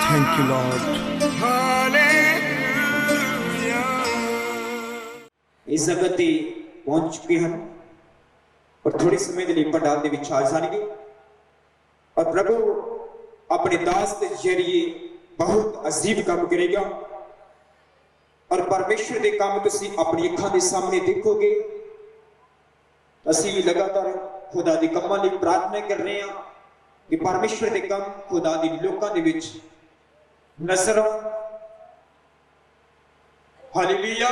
Thank you, Lord. इस जगत ते पहुंच चुके हैं और थोड़े समय के लिए पंडाल के विच आ जाएंगे और प्रभु अपने दास के जरिए बहुत अजीब काम करेगा और परमेश्वर के काम तुसी अपनी अखां के सामने देखोगे। असीं भी लगातार खुदा के कामां लई प्रार्थना कर रहे हैं कि परमेश्वर के काम खुदा के लोकां दे विच नजर आउण। Hallelujah,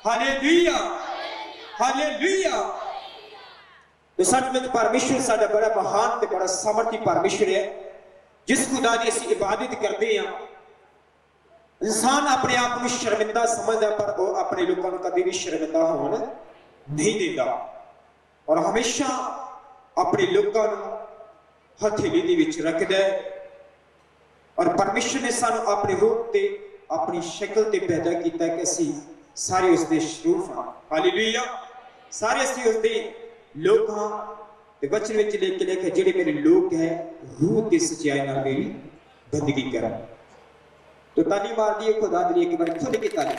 hallelujah, hallelujah. तो सचमुच परमेश्वर साडा बड़ा महान ते बड़ा सामर्थी परमेश्वर है जिस खुदा की असीं इबादत करते हैं। इंसान अपने आप को शर्मिंदा समझदा पर वो अपने लोगों को कभी भी शर्मिंदा होने नहीं देता और हमेशा अपने लोगों को हथेली दे विच रखदा है। और परमेश्वर ने सानू अपने रूप ते अपनी शक्ल ते पैदा किया कि असीं सारे उसके स्वरूप हाँ। हालेलुया, सारे असीं उसके लोग हाँ। ते वचन विच लेके जिहड़े मेरे लोग है रूह ते सच्चाई नाल मेरी बंदगी करन। तो ताली मार दिए खुदा के लिए एक बार खुद की ताली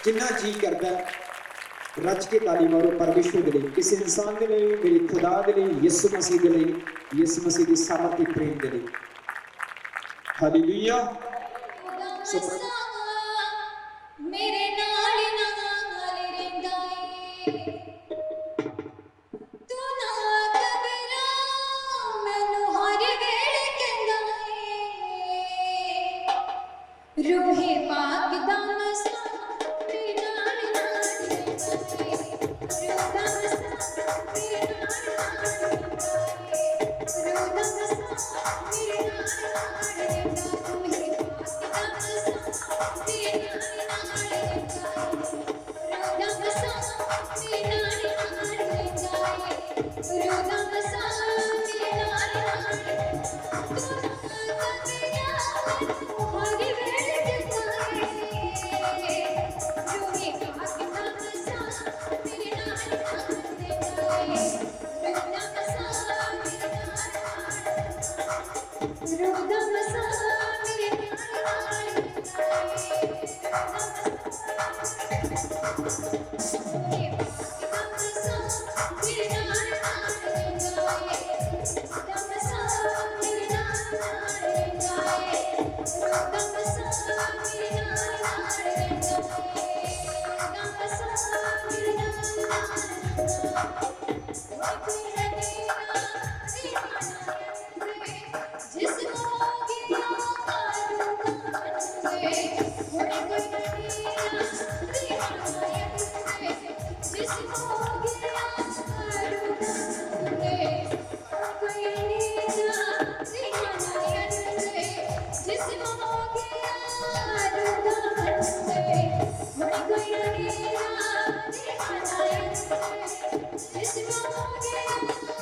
जिन्ना जी करता है रज के ताली मारो परमेश्वर के लिए, किसी इंसान के लिए, मेरे खुदा के लिए, यीशु मसीह के लिए, यीशु मसीह की सामर्थी प्रेम के लिए। हालेलुया। मेरे नाल नाल रहिंदा ए तू ना घबरा मैनू हर वेले कहंदा ए रूहे पाक दा मसा मेरे नाल नाल रहिंदा ए रूह दा मसा मेरे नाल नाल रहिंदा ए रूह दा मसा मेरे नाल नाल रहिंदा रूहे पाक दा मसा मेरे नाल नाल This is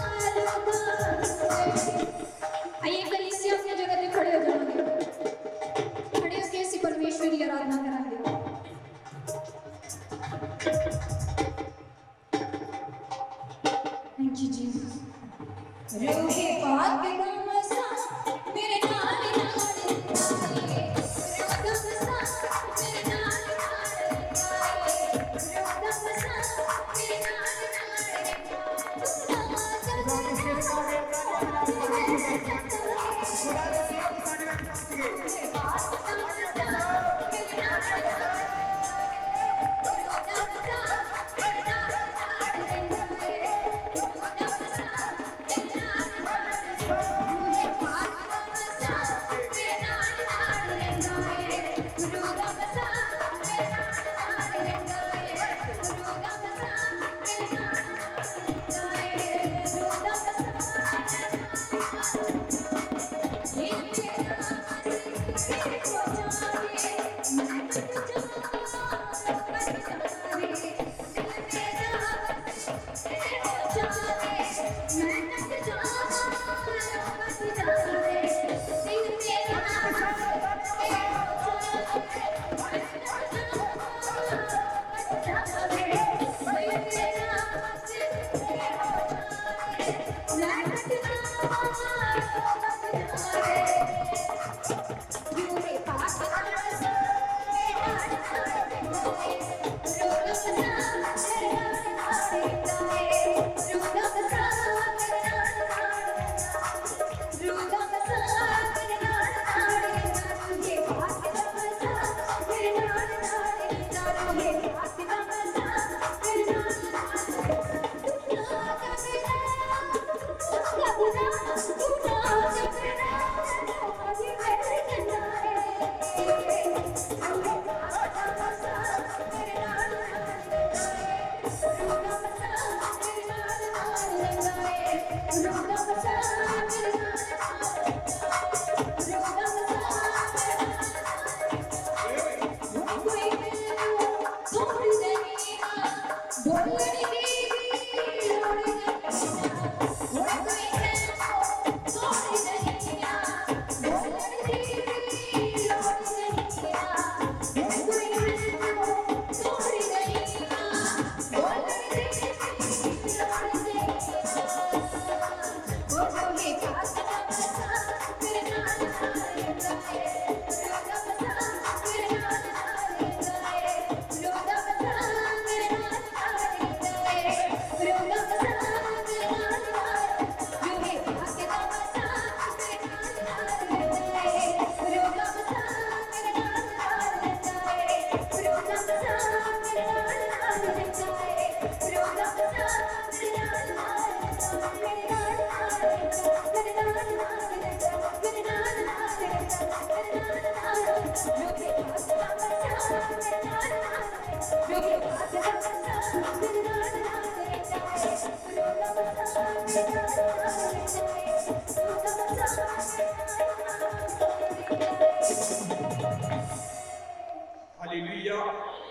हालेलुया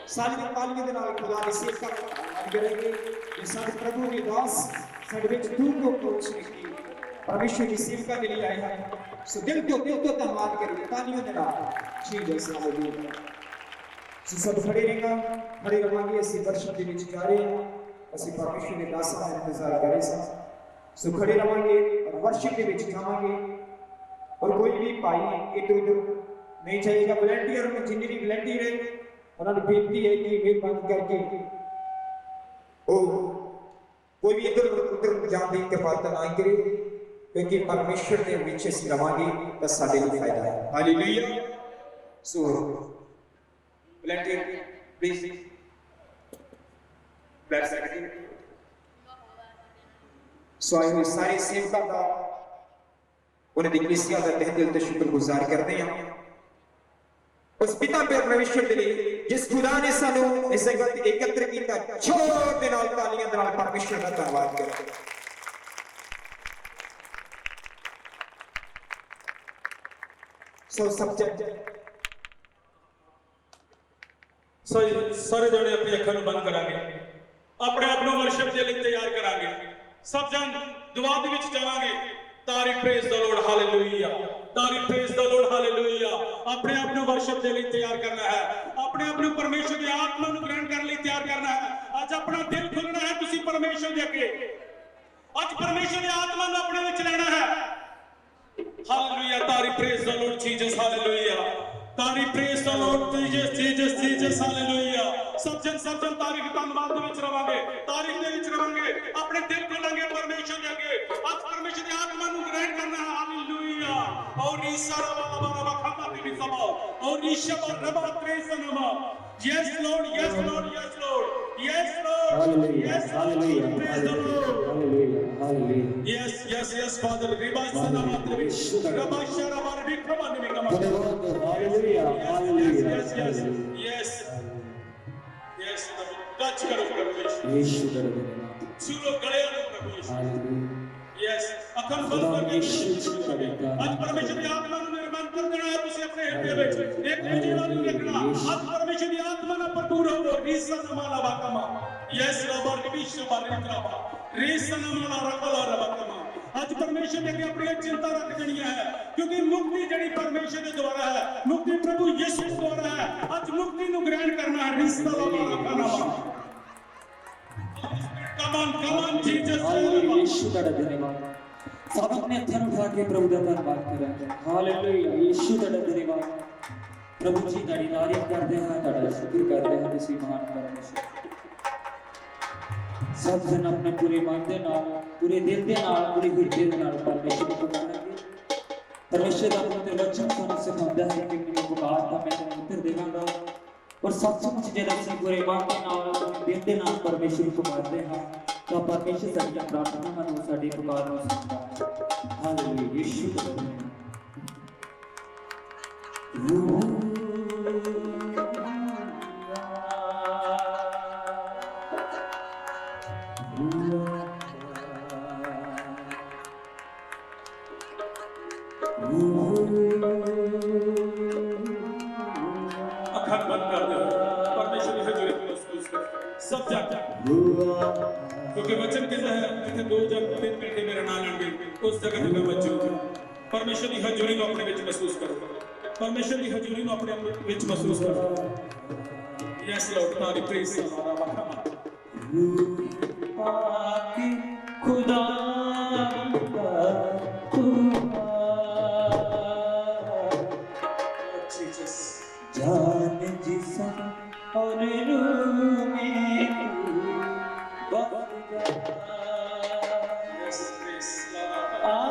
सारी तालियों के नाल खुदा की सेवका करेंगे ये सारे प्रभु के दास सारे विच दूर को पहुंच की परमेश्वर की सेवका के लिए आए हैं सो दिल को धन्यवाद करिए तालियों के नाल जीसस हालेलुया सो सब खड़े रहांगे ਅਸੀਂ वर्षिप ਦੇ ਵਿੱਚ ਜਾ ਰਹੇ ਹਾਂ ਅਸੀਂ परमेश्वर ਦੇ ਦਾਸਾਂ ਦਾ ਇੰਤਜ਼ਾਰ ਕਰ ਰਹੇ ਸਾਂ ਸੋ ਖੜੇ ਰਹਾਂਗੇ और वर्षिप ਦੇ ਵਿੱਚ ਜਾਵਾਂਗੇ और कोई भी भाई इधर उधर नहीं चाहिएगा वॉलंटियर में जिन्हें भी वॉलंटियर है उन्होंने बेनती है कि मेहरबानी करके ओ कोई भी इधर उधर जाने की बात ना करे क्योंकि परमेश्वर के विच असीं रहांगे तो साडे लिए फायदा है hallelujah so volunteer please black secretary सो आए सारे सेवकों का उन्हें कलीसिया का तहे दिल से शुक्रगुजार करते हैं उस पिता परमेश्वर के लिए जिस खुदा ने सानू इस जगत एकत्र किया जोर दे नाल तालियां दे नाल परमेश्वर का धन्यवाद करते हैं सो सब्जेक्ट सो सारे जने अपनी अखां नूं बंद करांगे अपने आप नूं वर्शिप दे लई तैयार करांगे सब जन दुआ दे विच जावांगे तारीफ प्रेज द लॉर्ड हालेलुया तारीफ प्रेज द लॉर्ड हालेलुया अपने आप को वर्शिप के लिए तैयार करना है अपने आप को परमेश्वर की आत्मा को ग्रहण करने लिए तैयार करना है आज अपना दिल खोलना है तुसी परमेश्वर दे अगे आज परमेश्वर की आत्मा को अपने विच लेना है हालेलुया तारीफ praise the Lord Jesus hallelujah तारीफ praise the Lord Jesus Jesus hallelujah सब जन तारीफ धन्यवाद दे विच रवांगे तारीफ दे विच रवांगे अपने दिल खोलांगे परमेश्वर दे अगे आज परमेश्वर की आत्मा को ग्रहण करना है हालेलुया और ईसा रबा खमा भी समा और ईशा रबा त्रेसनमा yes Lord yes Lord yes Lord yes Lord yes hallelujah hallelujah hallelujah yes yes yes father रिबा सनमा रबा शरबा विक्रम ने कमा hallelujah hallelujah yes yes yes yes touch करो प्रभु यीशु छूलो गले में प्रभु यीशु हालेलुया यस अखंड बल करके आज परमेश्वर की आत्मा को निर्माण कर देना है तुझे अपने हृदय में एक नई वाली रखना आज परमेश्वर की आत्मा ना भरपूर हो रीसन माला बाकमा यस रबर विश्व बारित्राबा रीसन माला रखला रबकमा आज परमेश्वर ने अपनी चिंता रख देनी है क्योंकि मुक्ति जड़ी परमेश्वर के द्वारा है मुक्ति प्रभु यीशु द्वारा है आज मुक्ति नु ग्रहण करना है रीसन माला रखना Come on, Jesus. यीशु का धन्यवाद सब अपने हथ उठा के प्रभु का धन्यवाद करें हालेलुया यीशु का धन्यवाद प्रभु जी दी तारीफ करते हैं ਤੁਹਾਡਾ शुक्र करते हैं ਤੁਸੀਂ महान परमेश्वर सब जन अपने पूरे मन के नाल पूरे दिल के नाल पूरे हृदय के नाल परमेश्वर को पुकारेंगे परमेश्वर का पवित्र वचन ਸਾਨੂੰ ਸਿਖਾਉਂਦਾ ਹੈ ਕਿ ਮੈਨੂੰ ਪੁਕਾਰ ਤਾਂ ਮੈਂ ਤੈਨੂੰ ਉੱਤਰ ਦੇਵਾਂਗਾ और सचमुच जब ਅਸੀਂ पूरे मन के नाल दिल के नाल परमेश्वर को पुकारते हैं तो परमेश्वर साडी प्रार्थना ਨੂੰ ਸਾਡੀ ਪੁਕਾਰ ਨੂੰ ਸੁਣਦਾ ਹੈ हालेलुया यीशु अखंड बंद कर दो परमेश्वर की हजूरी में महसूस कर सब जाता क्योंकि वचन कहता है जिथे दो जन तीन मिलके मेरे नाम लेंगे उस जगह पे मैं मौजूद हूं परमेश्वर की हजूरी को अपने विच महसूस करो परमेश्वर की हजूरी को अपने विच महसूस करो यस लॉर्ड तारी प्रेज हमारा वखमा पाक खुदा जान जिसम और रूह में बस जा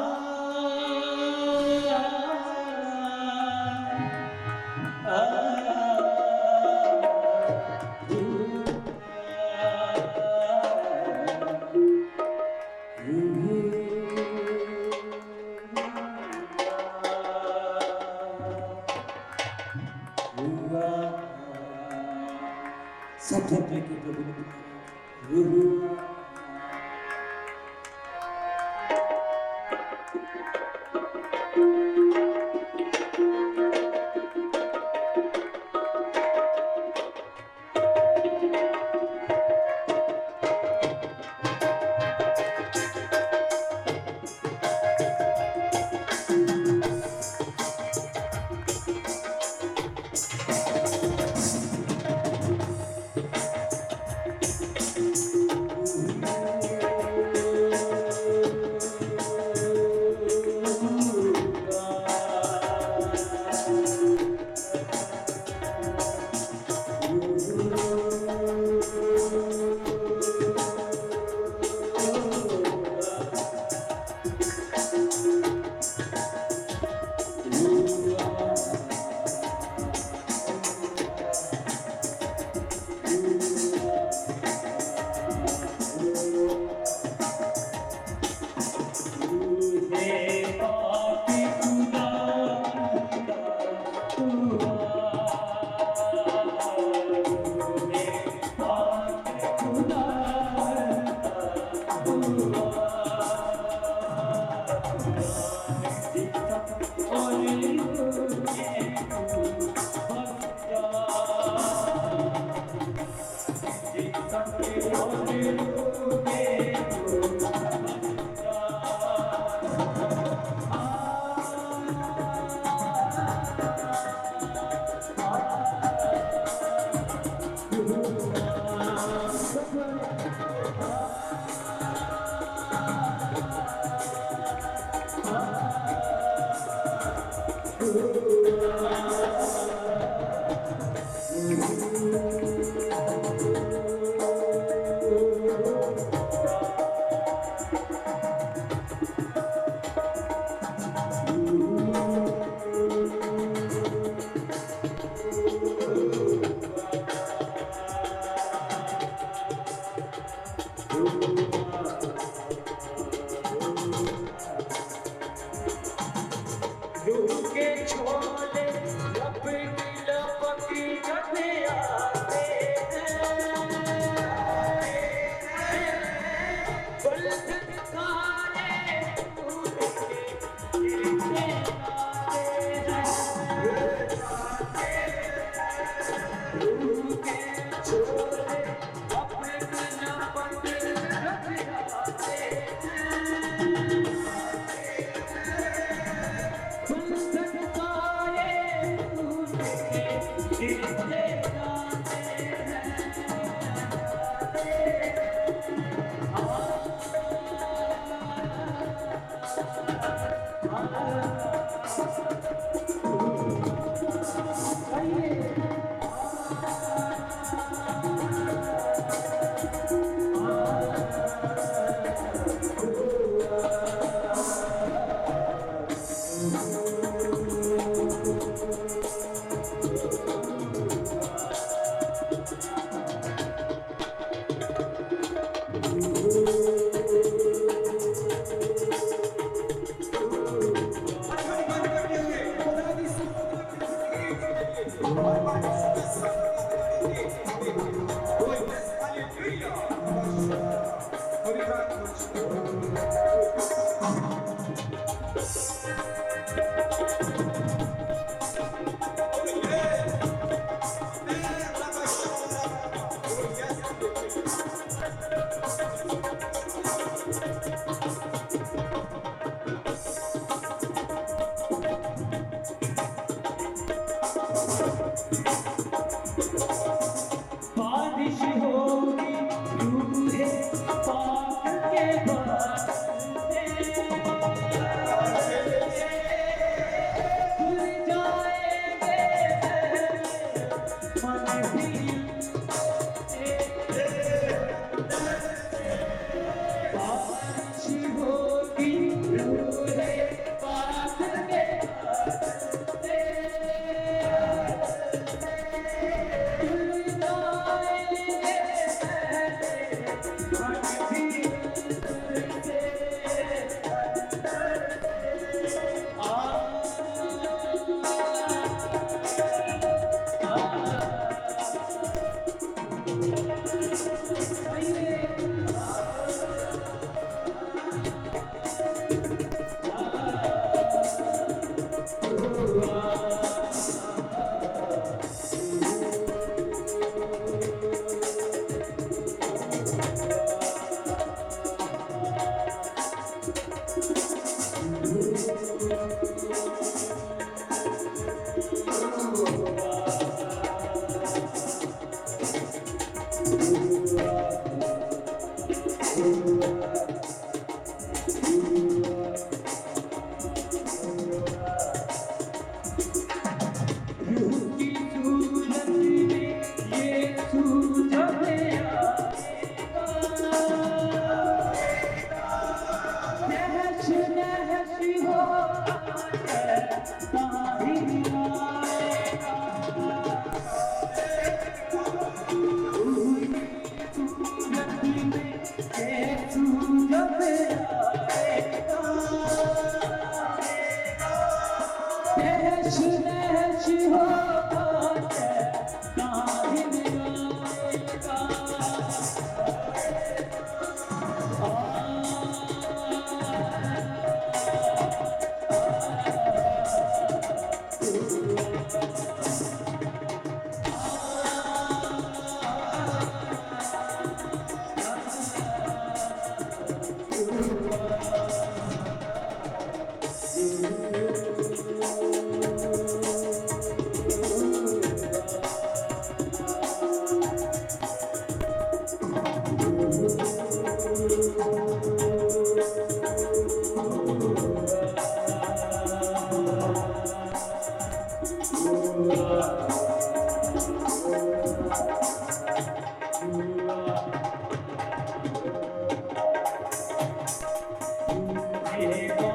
सब धर्म लेके प्रभु ने पुकारा, रूह Hallelujah. नैश नैश होता है नाहिन गाएगा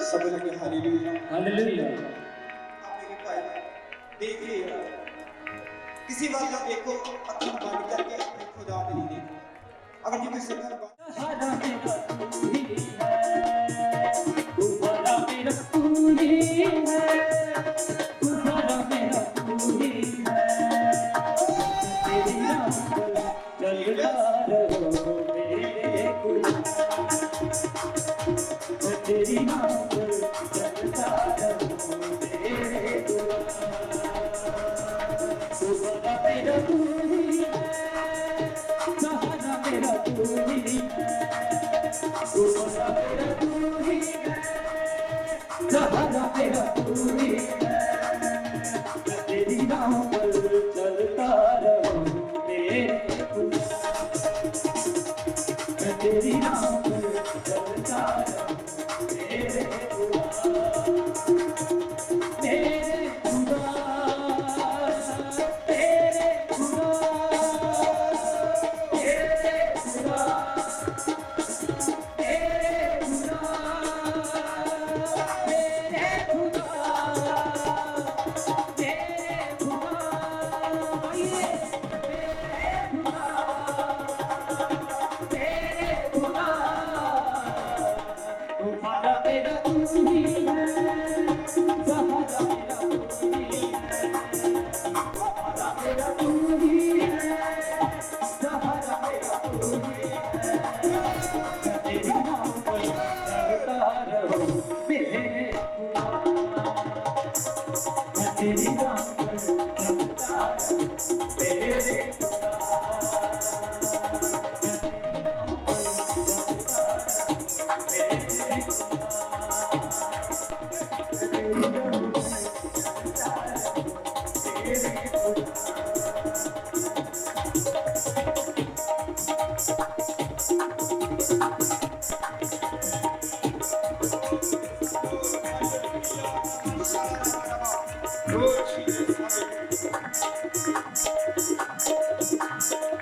सब लगे हालेलुया। हालेलुया। आप मेरे भाई देखिए, किसी बात का देखो अखर बंद करके अपने खुदा के लिए देखो। अगर जो किसी घर सहारा मेरा तू ही है, सहारा मेरा तू ही है, सहारा मेरा तू ही है। तेरी नाम पर चलता रहो मेरे खुदा, तेरी नाम पर चलता रहो मेरे खुदा। सहारा मेरा तू ही है, सहारा मेरा तू ही है, सहारा मेरा तू ही है, सहारा मेरा तू ही है। तेरी राह पर चलता रहूं मेरे खुदा, मैं तेरी राह पर चलता रहूं मेरे खुदा, मेरे खुदा, तेरे खुदा, तेरे खुदा, तेरे खुदा।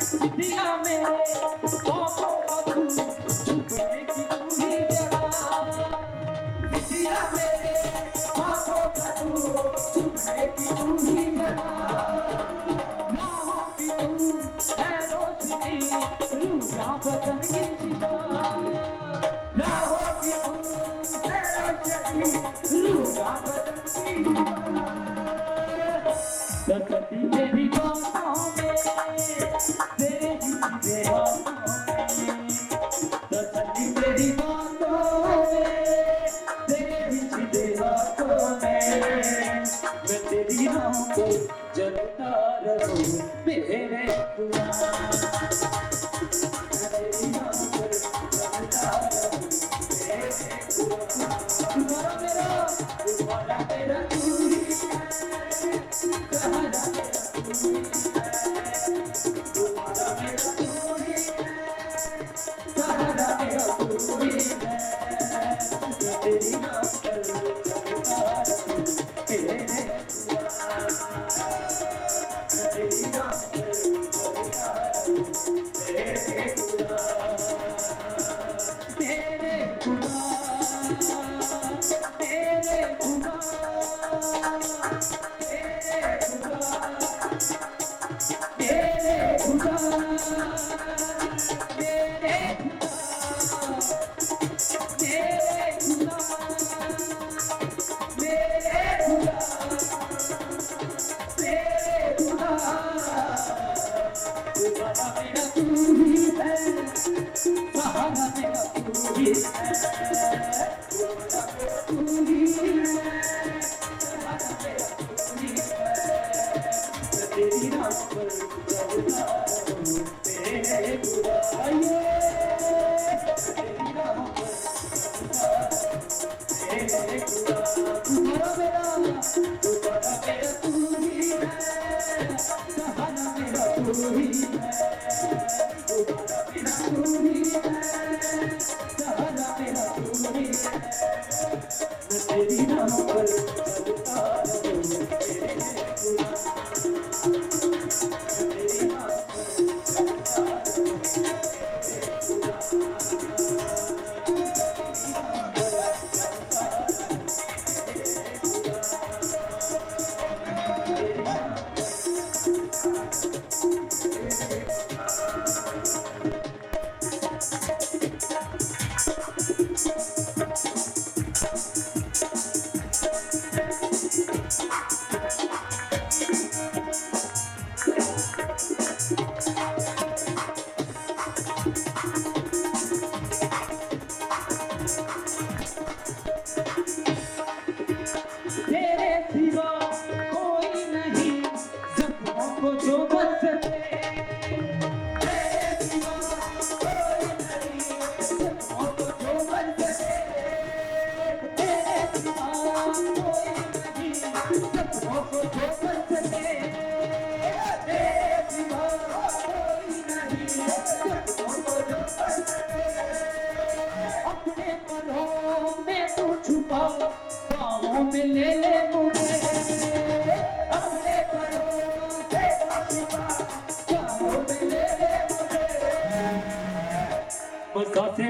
सिद्धिया मेरे पापों का तू छुपने की तू ही जगह। सिद्धिया मेरे पापों का तू छुपने की तू ही जगह। नाहों की तू है रोशनी रूहा बदन की शिफा। नाहों की तू है रोशनी रूहा बदन की शिफा। दर्दी तेरी बातों में तेरे जीते हाथों में। दर्दी तेरी बातों में तेरे जीते हाथों में। मैं तेरी नाम को जलता रहूं मेरे खुदा। मैं तेरी नाम को जलता रहूं मेरे खुदा। तुम्हारा मेरा तुम्हारा मेरा तू ही है।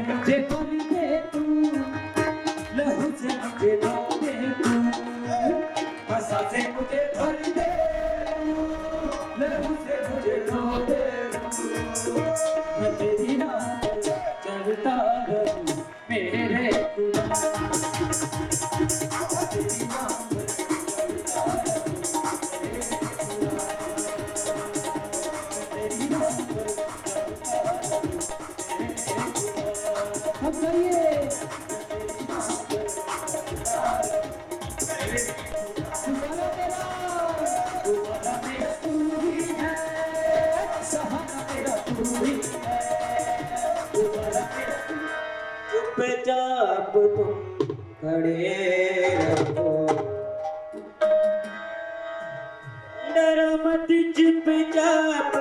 मुझे भर दे तू, लहू से मुझे धो दे तू, हंसा से मुझे भर दे तू, लहू से मुझे धो दे तू। मैं तेरी नाम पर चलता रहूं मेरे खुदा, तेरी नाम पर चलता रहूं मेरे खुदा, तेरी नाम पर चलता रहूं मेरे खुदा। हम करिए तुम्हारा मेरा तू ही है, सहारा मेरा तू ही है, तुम्हारा मेरा तू। चुपचाप तुम खड़े रहो, डरो मत, चुपचाप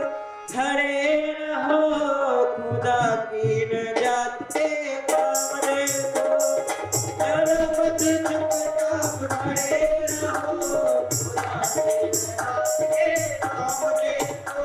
खड़े रहो, खुदा की नजात के सामने हो। डरो मत, चुपचाप खड़े रहो, खुदा की नजात के सामने हो।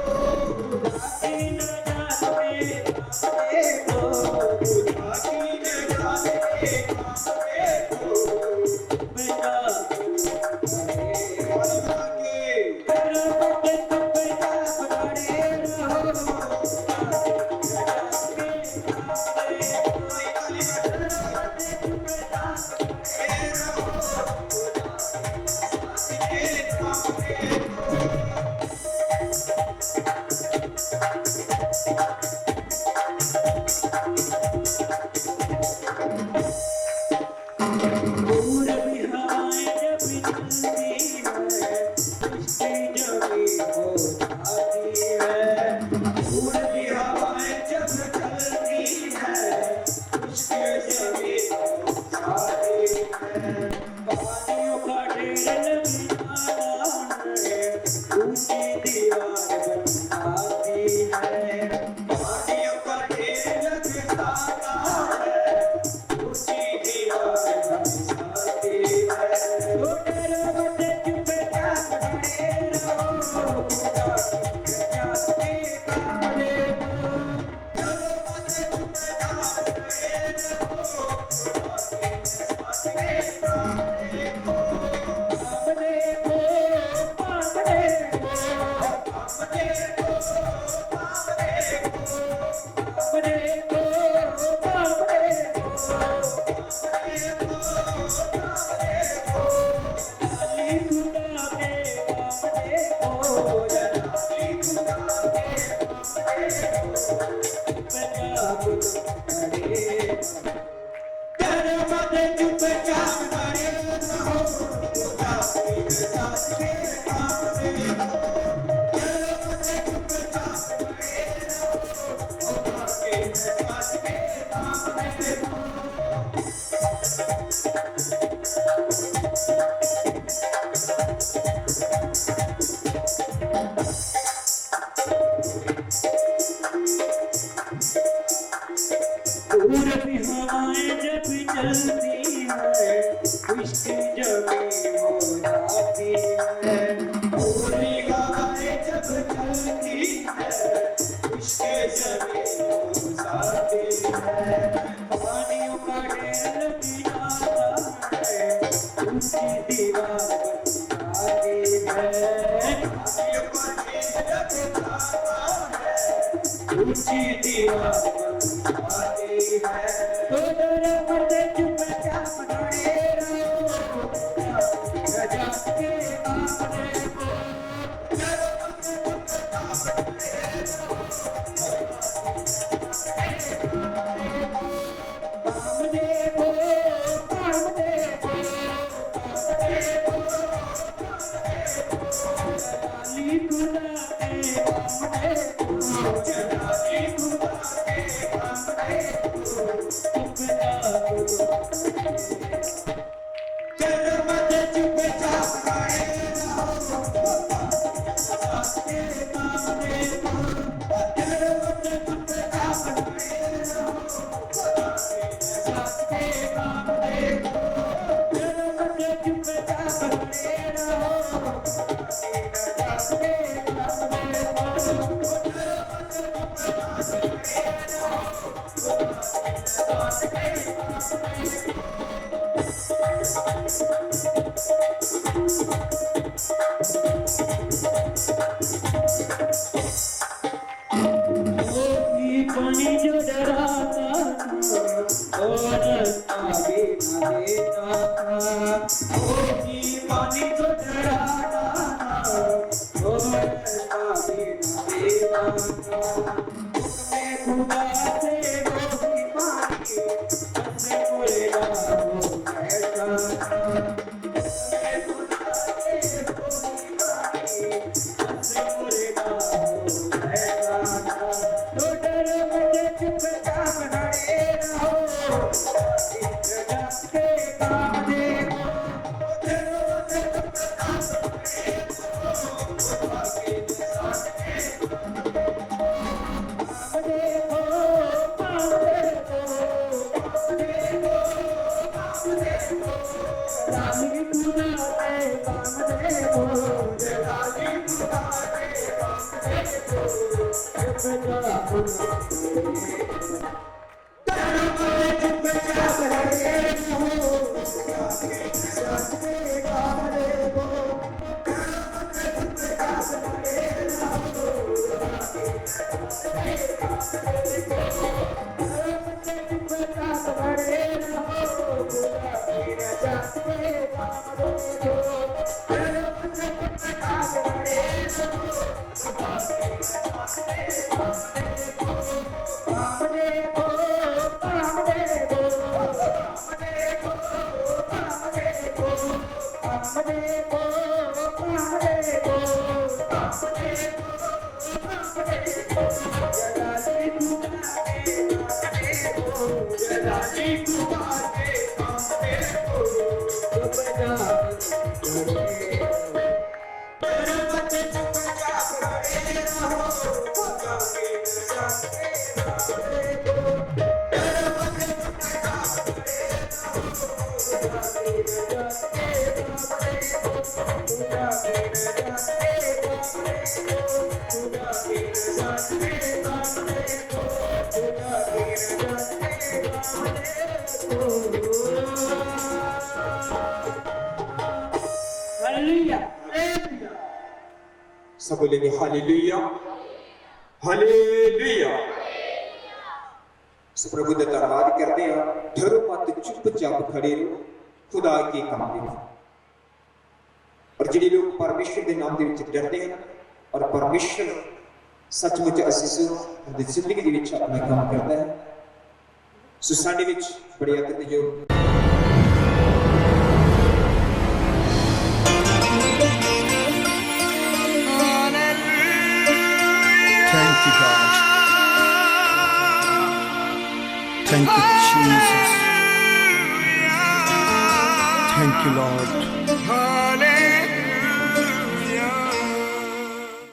पूरबी हवाएं जब चलती है उसकी जमी हो जाती है। पूरबी हवाएं जब चलती है उसके जमी हो जाती है। पानियों का ढेर लग जाता है उसकी दीवार बन जाती है। पानियों का ढेर लग जाता है उसकी दीवार बन जाती है। तो डरे मरते चुपचाप खड़े रहो गजा के सामने को। पानी जो डराता था और आगे न देता था। पानी जो डराता था और आगे न देता था। खुदा से वो भी मांगी सबसे बोलेगा वो कहता था। खुदा से वो भी मांगी सबसे बोलेगा वो कहता था। तो डर मत चुपचाप खड़े रहो गजा के काम देखो। हालेलुया सब बोलेंगे हालेलुया, हालेलुया। सो प्रभु का धन्यवाद करते हैं। डरो मत, चुपचाप खड़े रहो, खुदा के काम देखो। और जिन्हें लोग परमेश्वर के नाम के डरते हैं और परमेश्वर सचमुच असीस उनकी जिंदगी के विच अपना काम करता है। सो साडे विच बड़े अतिथि जो Thank you, God. Thank you, Jesus. Thank you, Lord.